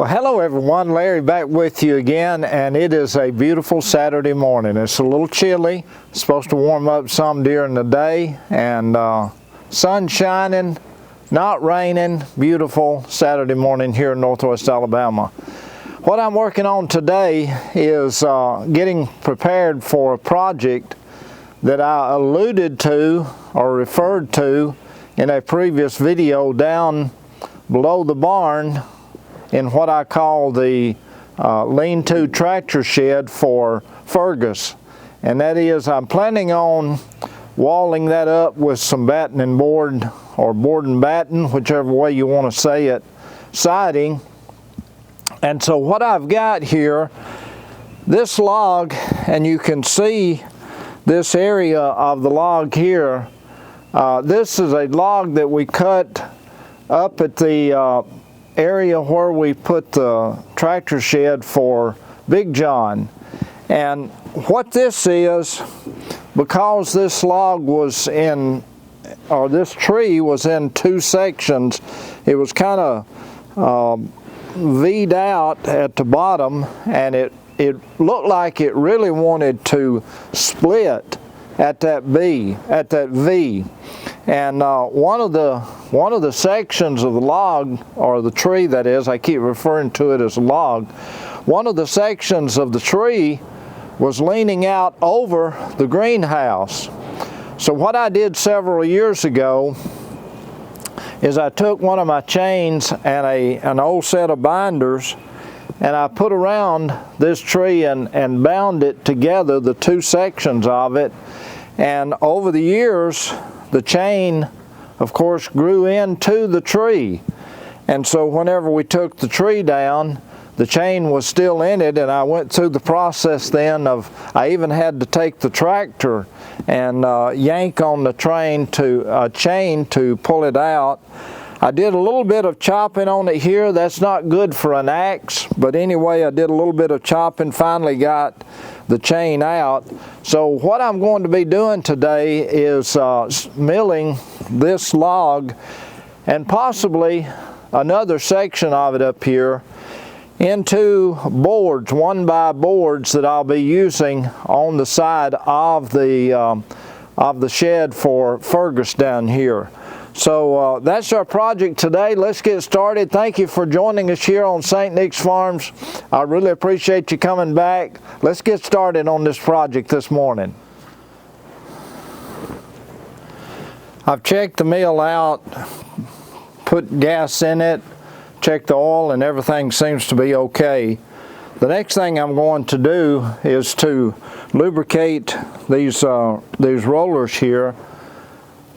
Well, hello everyone, Larry back with you again, and it is a beautiful Saturday morning. It's a little chilly, it's supposed to warm up some during the day, and sun shining, not raining, beautiful Saturday morning here in Northwest Alabama. What I'm working on today is getting prepared for a project that I alluded to or referred to in a previous video down below the barn in what I call the lean-to tractor shed for Fergus. And that is, I'm planning on walling that up with some batten and board, or board and batten, whichever way you want to say it, siding. And so what I've got here, this log, and you can see this area of the log here, this is a log that we cut up at the area where we put the tractor shed for Big John. And what this is, because this log was in, or this tree was in two sections, it was kind of V'd out at the bottom, and it looked like it really wanted to split at that V. And one of the sections of the log, or the tree that is, I keep referring to it as a log, one of the sections of the tree was leaning out over the greenhouse. So what I did several years ago is I took one of my chains and an old set of binders, and I put around this tree and bound it together, the two sections of it. And over the years, the chain, of course, grew into the tree. And so whenever we took the tree down, the chain was still in it, and I went through the process then of, I even had to take the tractor and yank on the chain to pull it out. I did a little bit of chopping on it here. That's not good for an axe, but anyway, I did a little bit of chopping, finally got the chain out. So what I'm going to be doing today is milling this log and possibly another section of it up here into boards, 1x boards that I'll be using on the side of the shed for Fergus down here. So that's our project today. Let's get started. Thank you for joining us here on St. Nick's Farms. I really appreciate you coming back. Let's get started on this project this morning. I've checked the mill out, put gas in it, checked the oil, and everything seems to be okay. The next thing I'm going to do is to lubricate these rollers here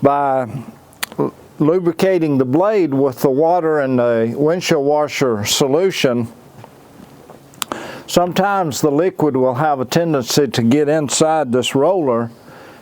by lubricating the blade with the water and the windshield washer solution. Sometimes the liquid will have a tendency to get inside this roller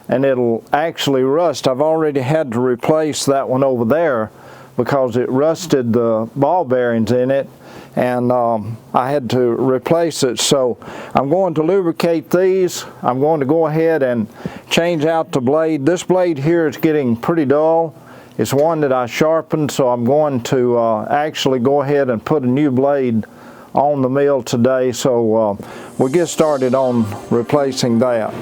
and it'll actually rust. I've already had to replace that one over there because it rusted the ball bearings in it, and I had to replace it. So I'm going to lubricate these. I'm going to go ahead and change out the blade. This blade here is getting pretty dull. It's one that I sharpened, so I'm going to actually go ahead and put a new blade on the mill today. So we'll get started on replacing that.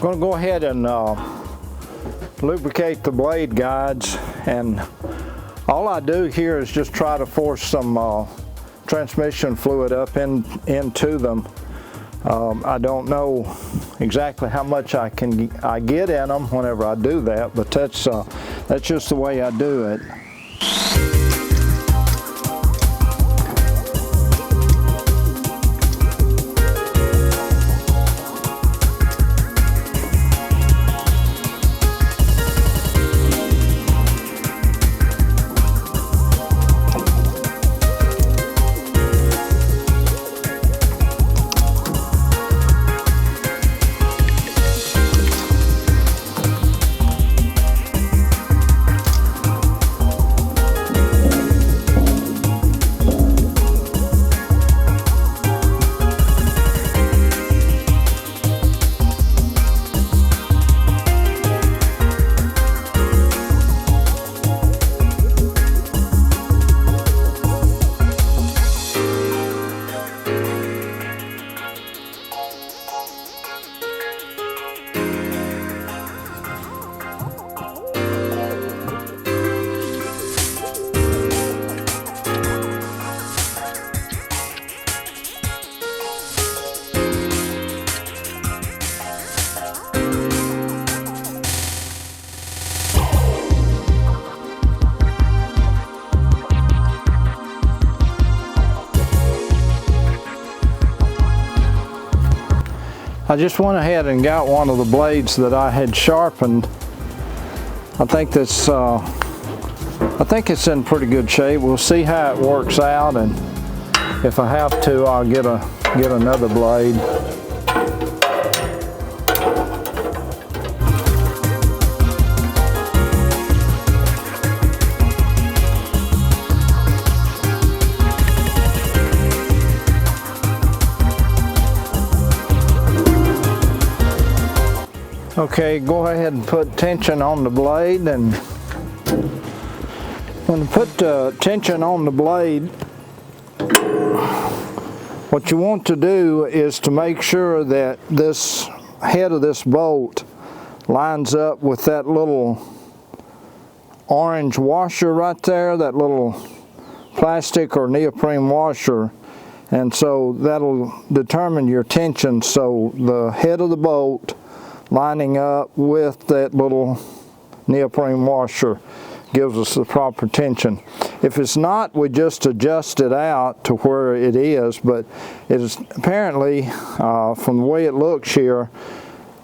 I'm going to go ahead and lubricate the blade guides, and all I do here is just try to force some transmission fluid up into them. I don't know exactly how much I get in them whenever I do that, but that's just the way I do it. I just went ahead and got one of the blades that I had sharpened. I think it's in pretty good shape. We'll see how it works out, and if I have to, I'll get another blade. Okay, go ahead and put tension on the blade, and when you put tension on the blade, what you want to do is to make sure that this head of this bolt lines up with that little orange washer right there, that little plastic or neoprene washer, and so that'll determine your tension. So the head of the bolt lining up with that little neoprene washer gives us the proper tension. If it's not, we just adjust it out to where it is, but it is apparently, from the way it looks here,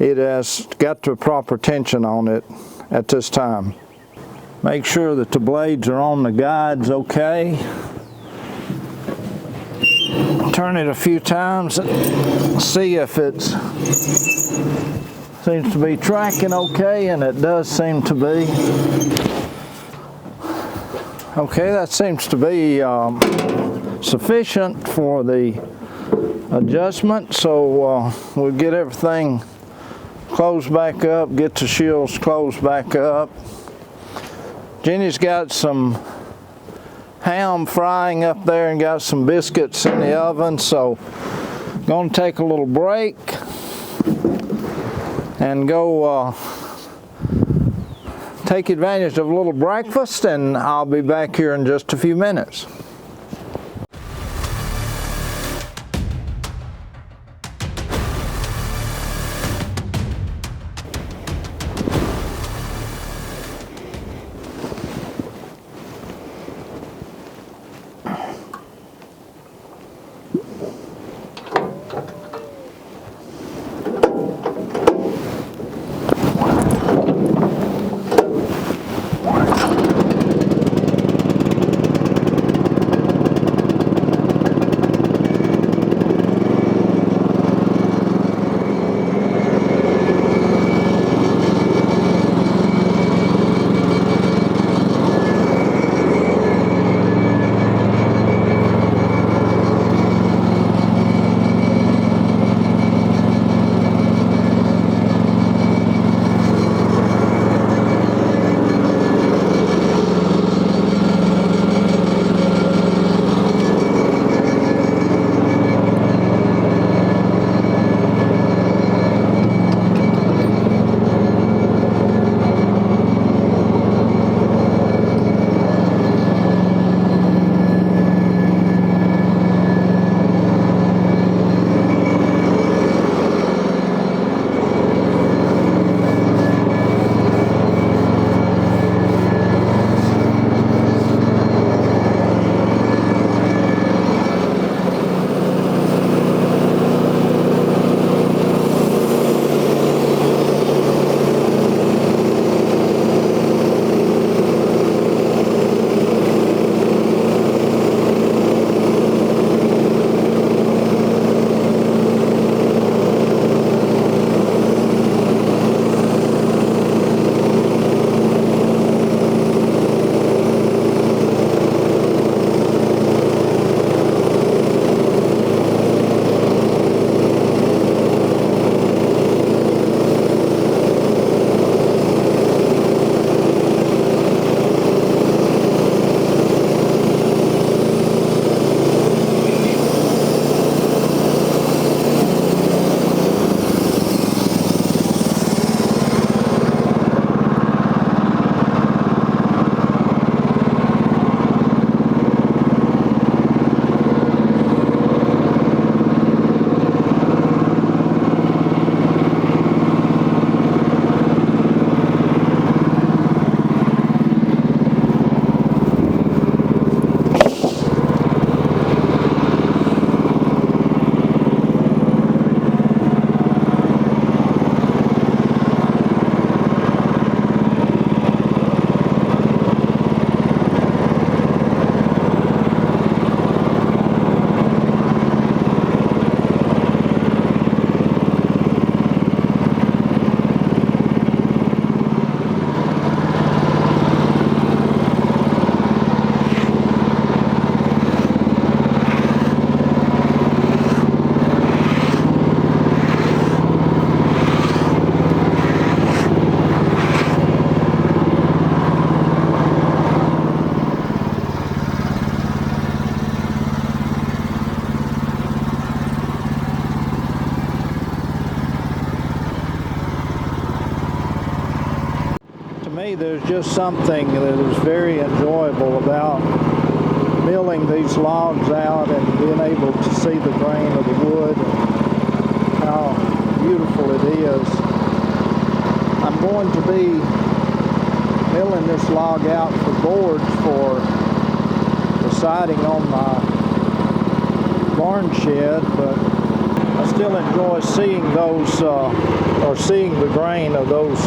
it has got the proper tension on it at this time. Make sure that the blades are on the guides okay. Turn it a few times and see if it's seems to be tracking okay, and it does seem to be. Okay, that seems to be sufficient for the adjustment, so we'll get everything closed back up, get the shields closed back up. Jenny's got some ham frying up there and got some biscuits in the oven, so I'm going to take a little break and go take advantage of a little breakfast, and I'll be back here in just a few minutes. just something that is very enjoyable about milling these logs out and being able to see the grain of the wood and how beautiful it is. I'm going to be milling this log out for boards for the siding on my barn shed, but I still enjoy seeing those, or seeing the grain of those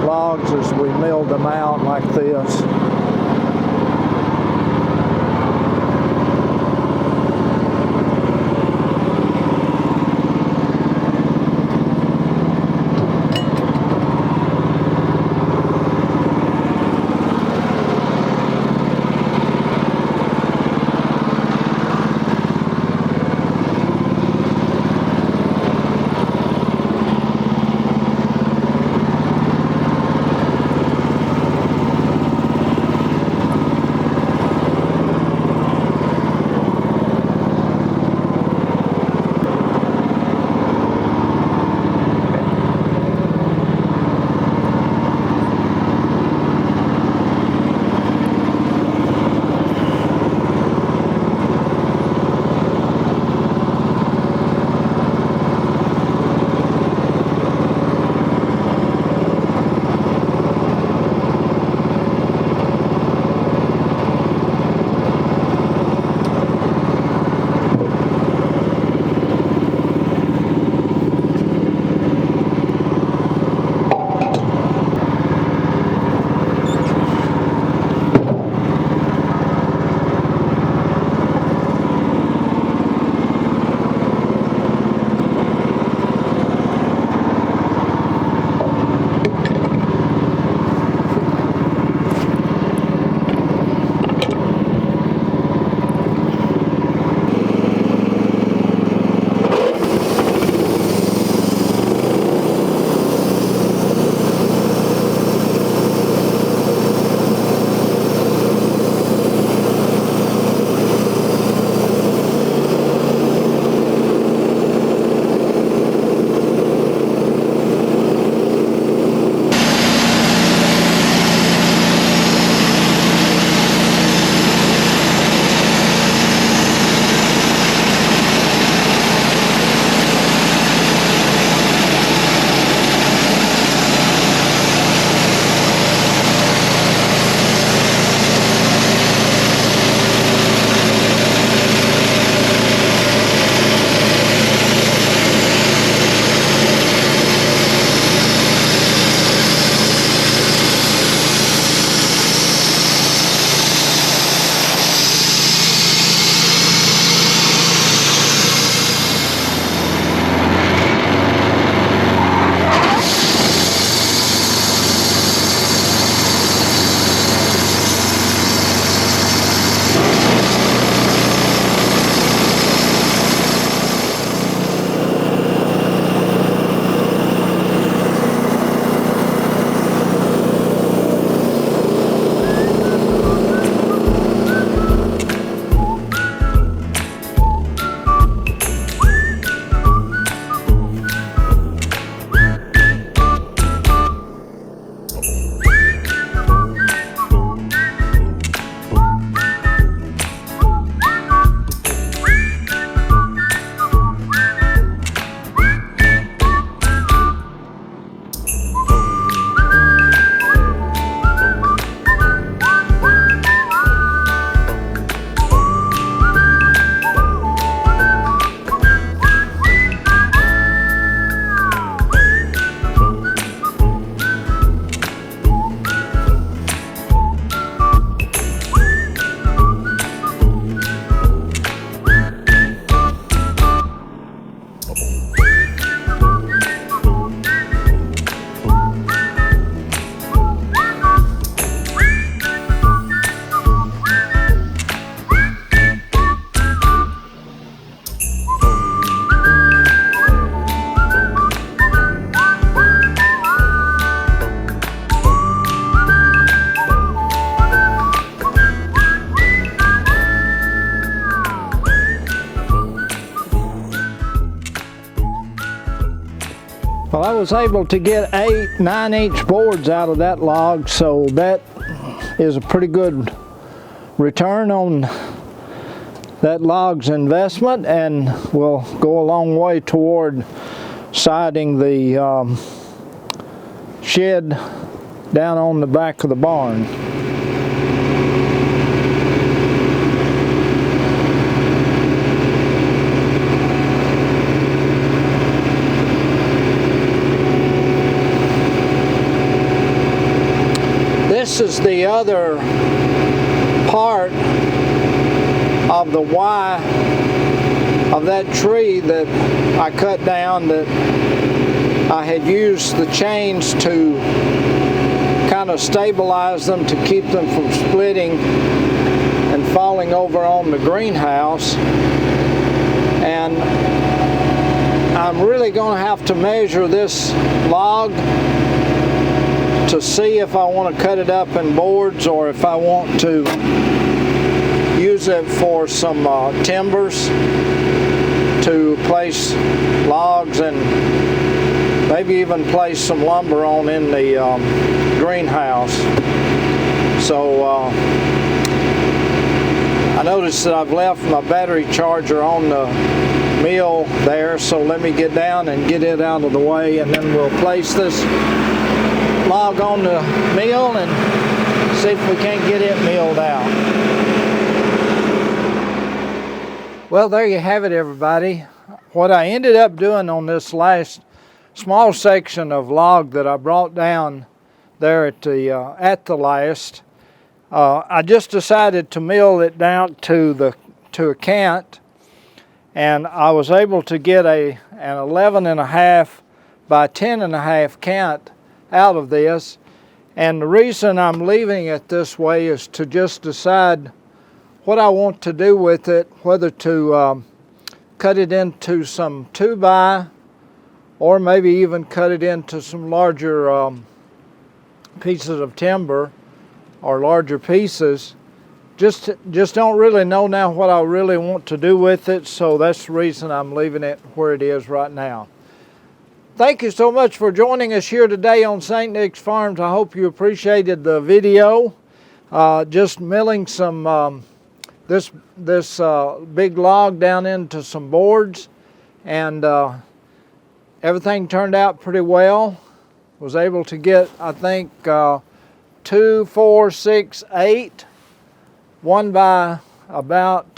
logs as we mill them out like this. I was able to get 8 9-inch boards out of that log, so that is a pretty good return on that log's investment, and will go a long way toward siding the shed down on the back of the barn. This is the other part of the Y of that tree that I cut down, that I had used the chains to kind of stabilize them, to keep them from splitting and falling over on the greenhouse. And I'm really going to have to measure this log to see if I want to cut it up in boards, or if I want to use it for some timbers to place logs, and maybe even place some lumber on in the greenhouse. So I noticed that I've left my battery charger on the mill there, so let me get down and get it out of the way, and then we'll place this log on the mill and see if we can't get it milled out. Well, there you have it, everybody. What I ended up doing on this last small section of log that I brought down there at the last, I just decided to mill it down to a cant, and I was able to get an 11.5 by 10.5 cant out of this. And the reason I'm leaving it this way is to just decide what I want to do with it, whether to cut it into some 2x, or maybe even cut it into some larger pieces of timber, or larger pieces. Just don't really know now what I really want to do with it, so that's the reason I'm leaving it where it is right now. Thank you so much for joining us here today on St. Nick's Farms. I hope you appreciated the video. Just milling some this big log down into some boards, and everything turned out pretty well. Was able to get, I think, 2, 4, 6, 8, 1 by about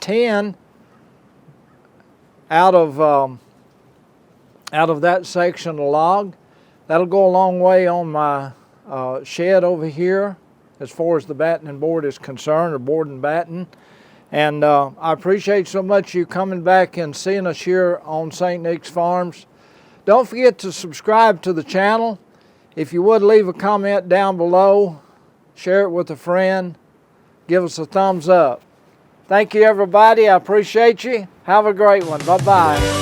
10 out of that section of log. That'll go a long way on my shed over here as far as the battening board is concerned, or board and batten. And I appreciate so much you coming back and seeing us here on St. Nick's Farms. Don't forget to subscribe to the channel. If you would, leave a comment down below, share it with a friend, give us a thumbs up. Thank you, everybody. I appreciate you. Have a great one. Bye-bye.